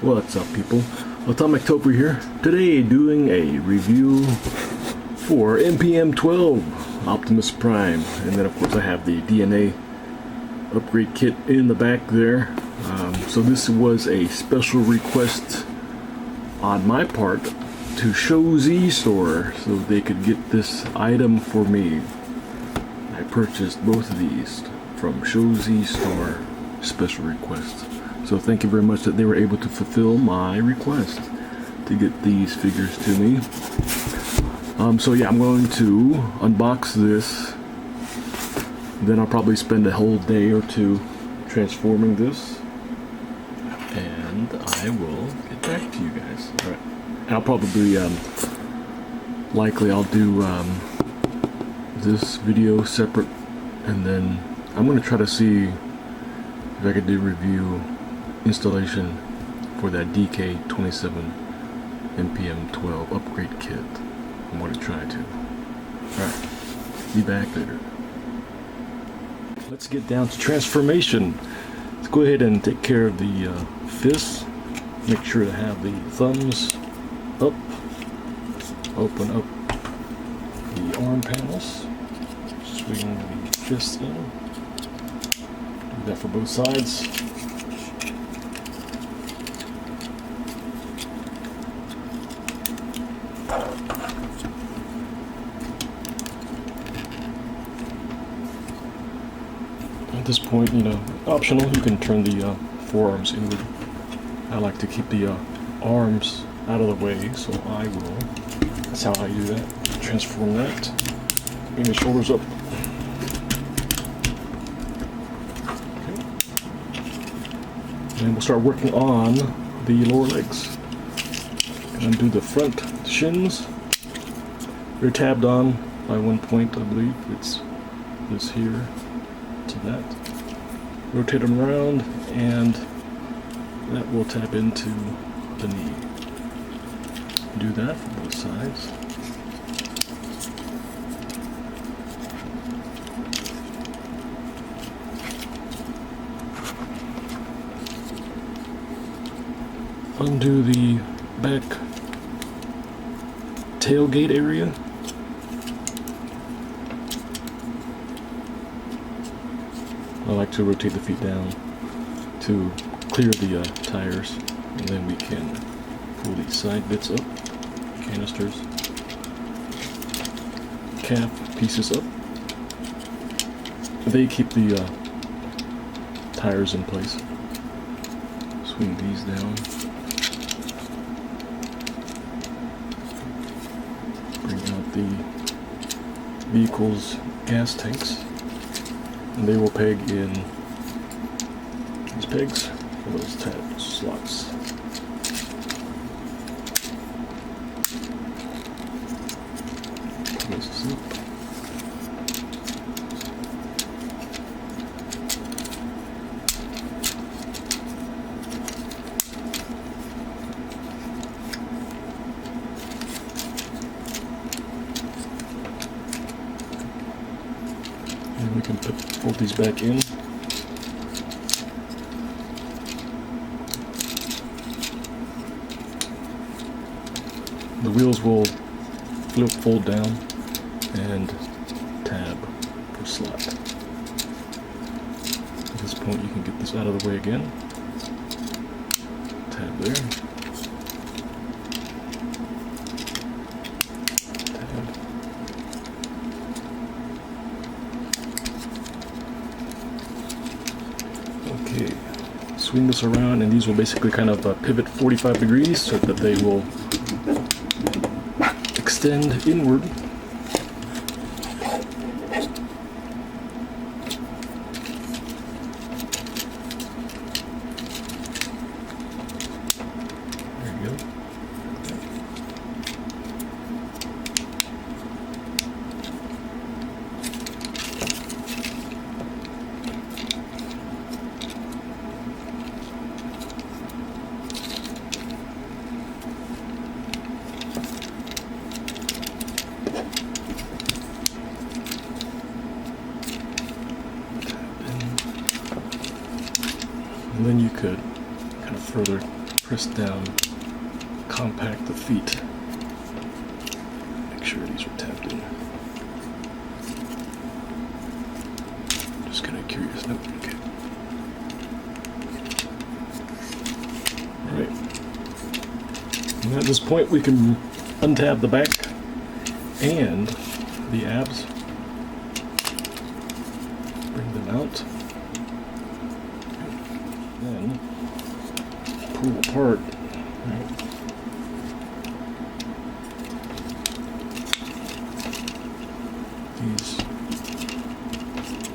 What's up, people? Atomic Tofu here. Today doing a review for MPM-12 Optimus Prime. And then of course I have the DNA upgrade kit in the back there. So this was a special request on my part to Show Z Store so they could get this item for me. I purchased both of these from Show Z Store special request. So thank you very much that they were able to fulfill my request to get these figures to me. So yeah, I'm going to unbox this. Then I'll probably spend a whole day or two transforming this. And I will get back to you guys. Alright. I'll probably, likely I'll do this video separate. And then I'm going to try to see if I could do review installation for that DK27 MPM-12 upgrade kit. I'm going to try to. Alright, be back later. Let's get down to transformation. Let's go ahead and take care of the fists. Make sure to have the thumbs up. Open up the arm panels. Swing the fists in. Do that for both sides. At this point, optional, you can turn the forearms inward. I like to keep the arms out of the way, so I will. That's how I do that. Transform that. Bring the shoulders up. Okay. And we'll start working on the lower legs. Undo the front shins. They're tabbed on by one point, I believe. It's this here to that. Rotate them around, and that will tap into the knee. Do that for both sides. Undo the back tailgate area. I like to rotate the feet down to clear the tires, and then we can pull these side bits up, canisters, cap pieces up. They keep the tires in place. Swing these down. Bring out the vehicle's gas tanks. And they will peg in these pegs for those tab slots. Close this up. And we can fold these back in. The wheels will fold down and tab for slot. At this point you can get this out of the way again. Tab there. Okay, swing this around, and these will basically kind of pivot 45 degrees so that they will extend inward. There you go. And then you could kind of further press down, compact the feet. Make sure these are tapped in. Just kind of curious. Nope. Okay. All right. And at this point, we can untab the back and the abs. Bring them out. Then pull apart. Right.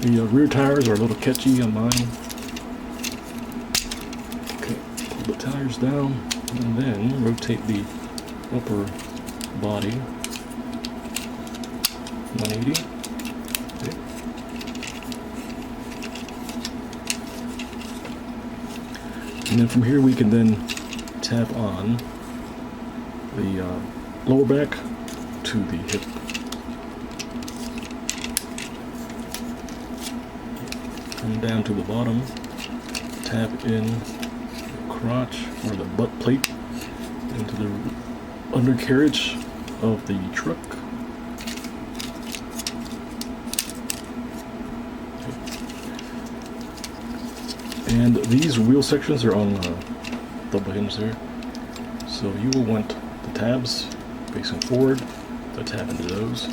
The rear tires are a little catchy on mine. Okay, pull the tires down and then rotate the upper body 180. Okay. And then from here we can then tap on the lower back to the hip. Come down to the bottom, tap in the crotch or the butt plate into the undercarriage of the truck. And these wheel sections are on double hinge there. So you will want the tabs facing forward to tap into those.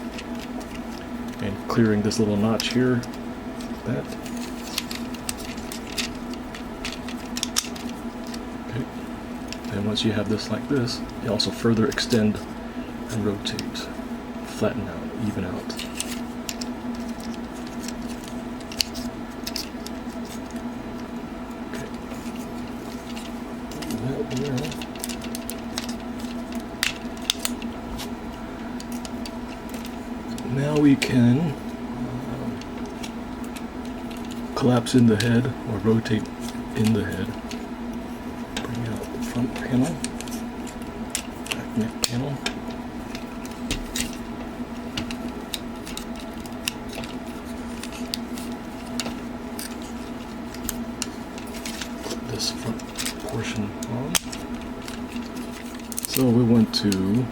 And clearing this little notch here, that. Okay. And once you have this like this, you also further extend and rotate, flatten out, even out. Now we can collapse in the head or rotate in the head. Bring out the front panel, back neck panel. Put this front portion on. So we want to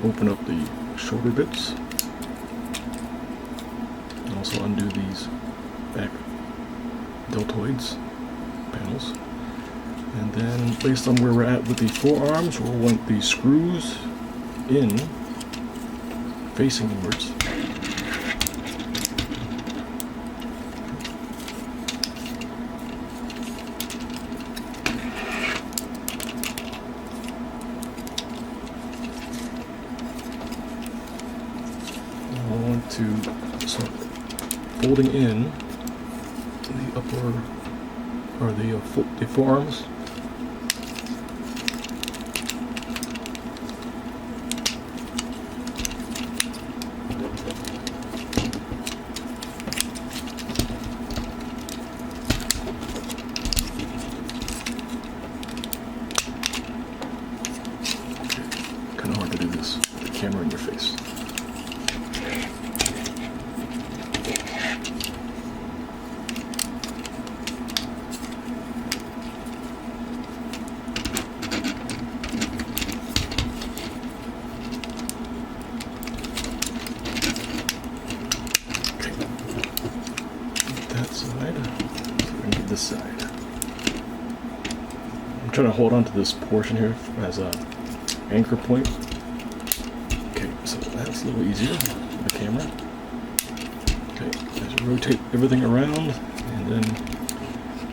open up the shoulder bits. Also undo these back deltoids panels, and then based on where we're at with the forearms, we'll want the screws in facing inwards. We'll want to start folding in the upper or the forearms. Kind of hard to do this with the camera in your face. This side. I'm trying to hold on to this portion here as a anchor point. Okay, so that's a little easier with the camera. Okay, just rotate everything around, and then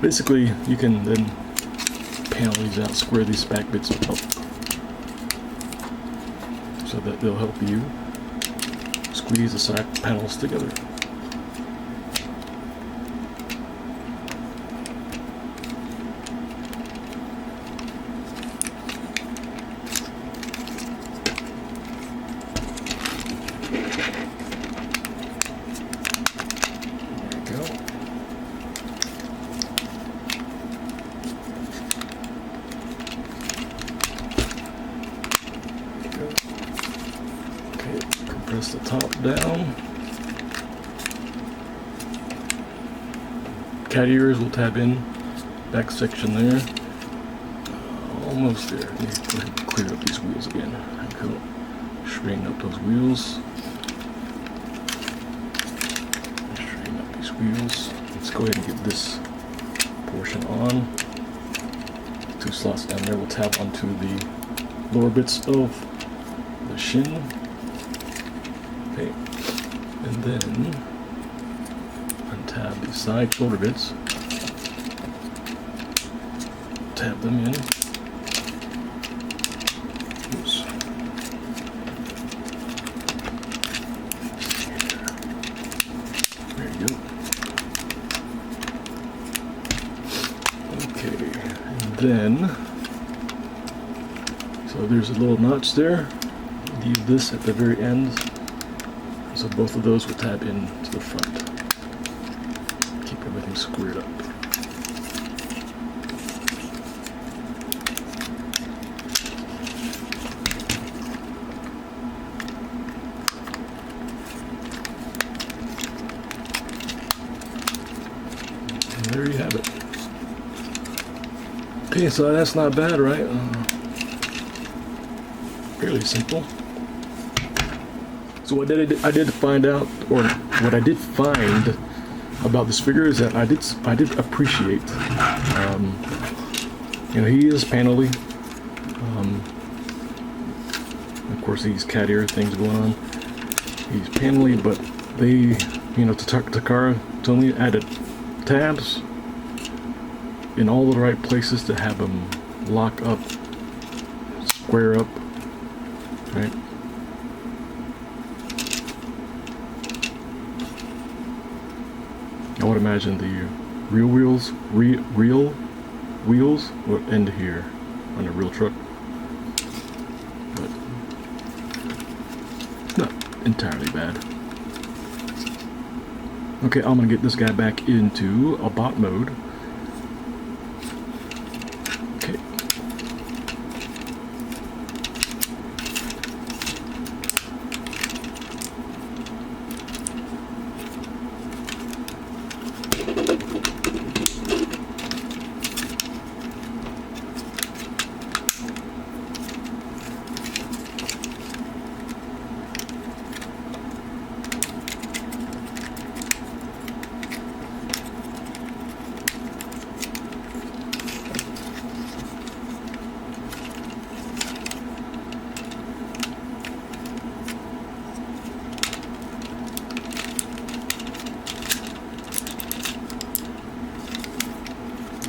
basically you can then panel these out, square these back bits up, so that they'll help you squeeze the side panels together. Press the top down. Cat ears will tab in, back section there. almost there. Let me go ahead and clear up these wheels again. Cool. Straighten up those wheels. Straighten up these wheels. Let's go ahead and get this portion on. 2 slots down there will tap onto the lower bits of the shin. Okay. And then untab the side shoulder bits. Tab them in. Oops. There you go. Okay, and then, so there's a little notch there. Leave this at the very end. So both of those will tab in to the front. Keep everything squared up. And there you have it. Okay, so that's not bad, right? Fairly simple. So what I did find out, or what I did find about this figure is that I did appreciate, you know, he is panelly. Of course, these cat ear things going on. He's panelly, but they, you know, Takara Tomy added tabs in all the right places to have them lock up, square up, right? I would imagine the real wheels would end here on a real truck, but it's not entirely bad. Okay, I'm gonna get this guy back into a bot mode. Okay.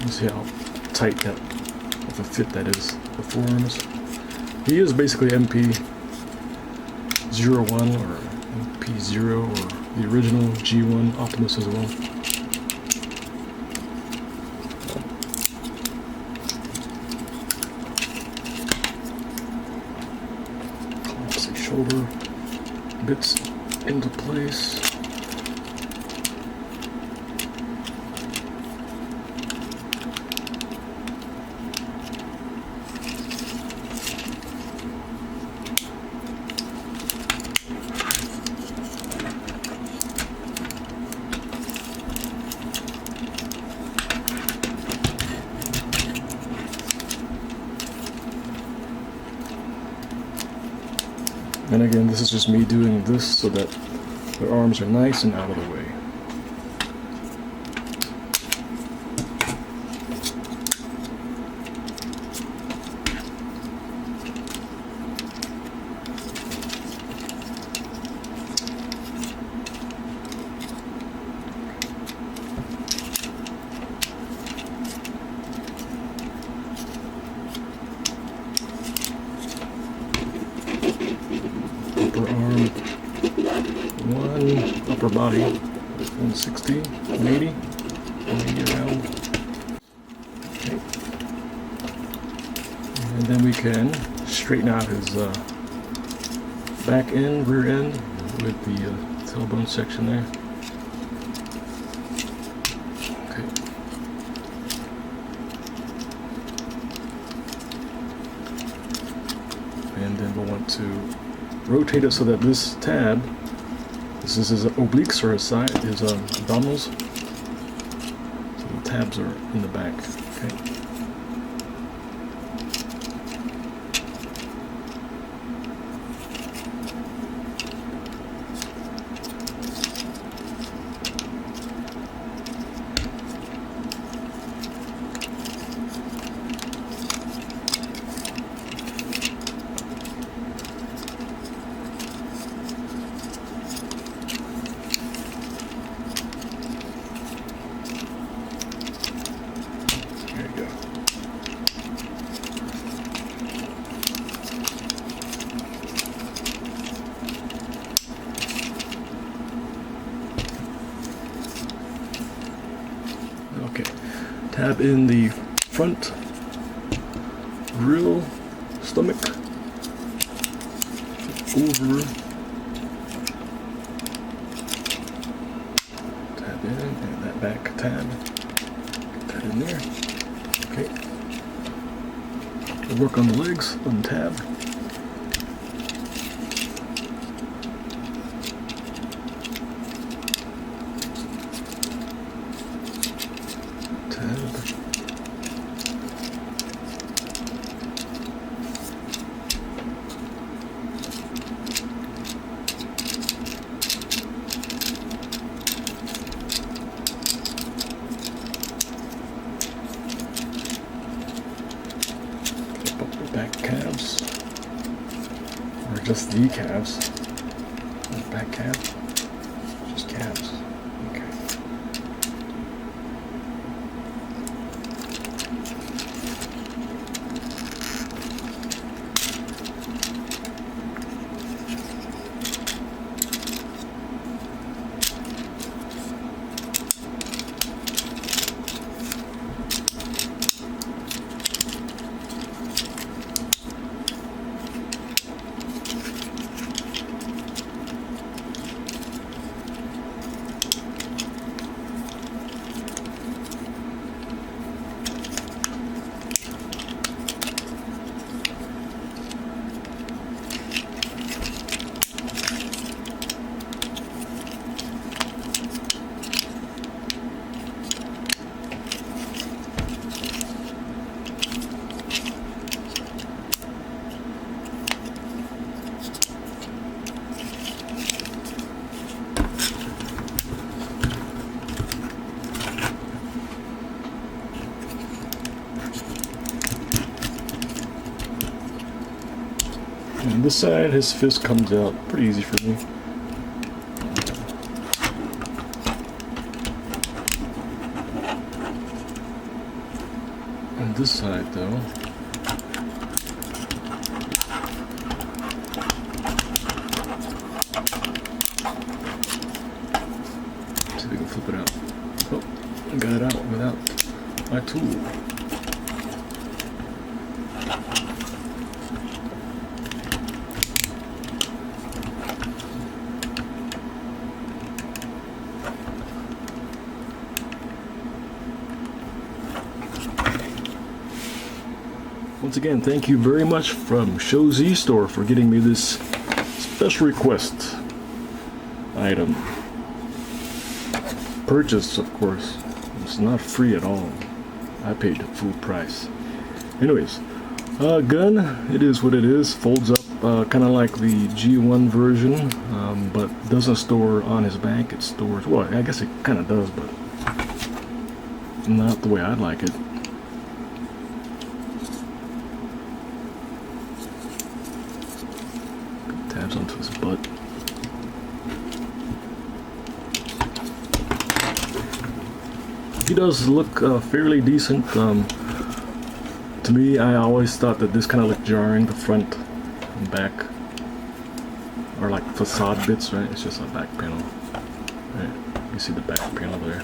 See how tight that, of a fit that is, the forearms. He is basically MP-01 or MP-0 or the original G1 Optimus as well. Clamps the shoulder bits into place. And again, this is just me doing this so that their arms are nice and out of the way. Upper arm 1, upper body 160, 180, 180 around. Okay. And then we can straighten out his back end, rear end with the tailbone section there. Okay. And then we'll want to rotate it so that this tab, this is his obliques or his side, his abdominals. So the tabs are in the back. Okay. tab in the front grill stomach, over, tab in, and that back tab, get that in there. Okay, we'll work on the legs, untab. Back calves, or just the calves, back calf, just calves, okay. And this side, his fist comes out pretty easy for me. And this side, though, see if we can flip it out. Oh, I got it out without my tool. Once again, thank you very much from Show Z Store for getting me this special request item. Purchase, of course. It's not free at all. I paid the full price. Anyways, gun, it is what it is. Folds up kind of like the G1 version, but doesn't store on his back. It stores, well, I guess it kind of does, but not the way I'd like it. Tabs onto his butt. He does look fairly decent. To me, I always thought that this kind of looked jarring. The front and back are like facade bits, right? It's just a back panel. Right? You see the back panel there.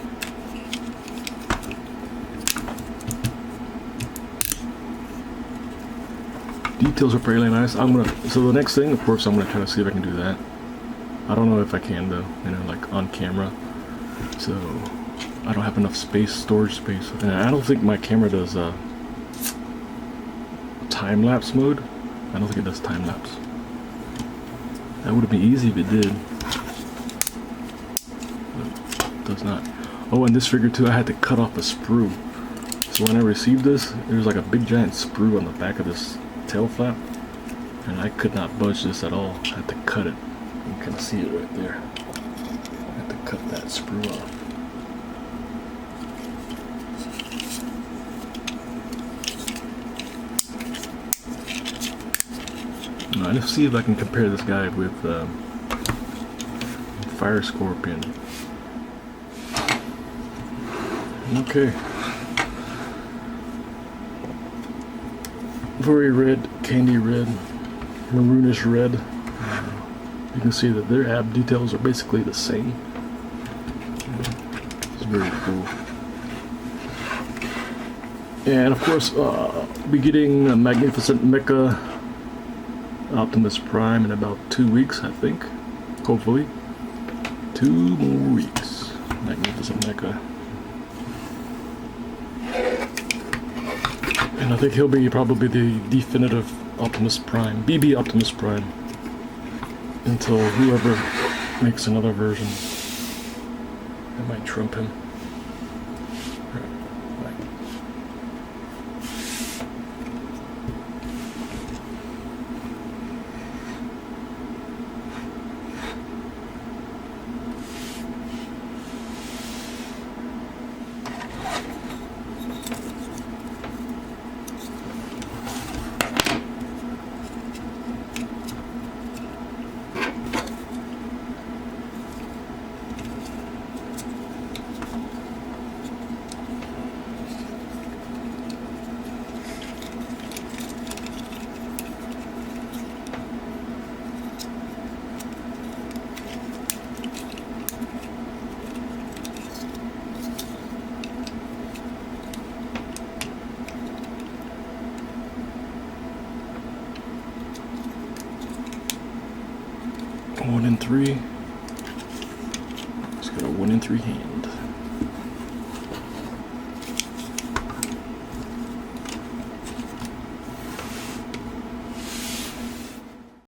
Details are fairly nice. So the next thing, of course, I'm gonna try to see if I can do that. I don't know if I can though, you know, like on camera. So I don't have enough space, storage space, and I don't think my camera does time-lapse mode. I don't think it does time-lapse. That would have been easy if it did. But it does not. Oh, and this figure too, I had to cut off a sprue. So when I received this, there was like a big giant sprue on the back of this tail flap, and I could not budge this at all. I had to cut it. You can see it right there. I had to cut that sprue off. Now, let's see if I can compare this guy with Fire Scorpion. Okay. Very red, candy red, maroonish red. You can see that their ab details are basically the same. It's very cool. And of course, be getting a Magnificent Mecha Optimus Prime in about 2 weeks, I think. Hopefully. 2 more weeks. Magnificent Mecha. And I think he'll be probably the definitive Optimus Prime. BB Optimus Prime. Until whoever makes another version. I might trump him. One in 3. He's got a 1 in 3 hand.